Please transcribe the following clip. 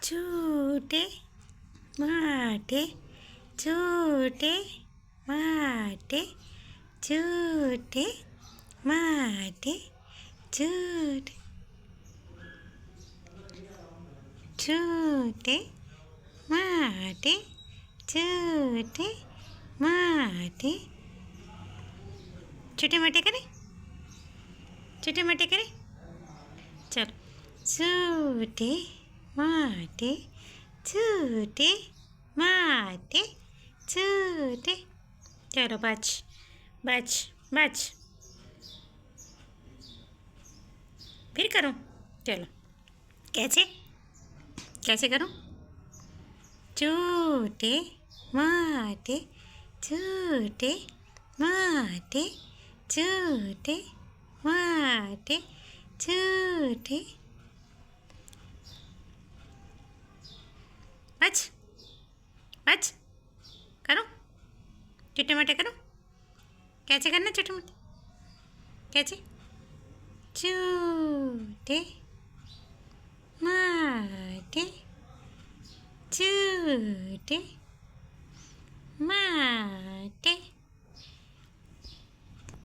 छूटे माटे छूटे माटे छूटे माटे छूटे छूटे माटे छूटे माटे छोटे मोटे करें छोटे मोटे करें चलो छूटे माटे छूटे माटे छूटे चलो बच बच बच फिर करूँ चलो कैसे कैसे करूँ छूटे माटे छूटे माटे छूटे माटे छूटे बच बच करो छोटे मोटे करो कैसे करना छोटे मोटे कैसे छूटे माटे छूटे माटे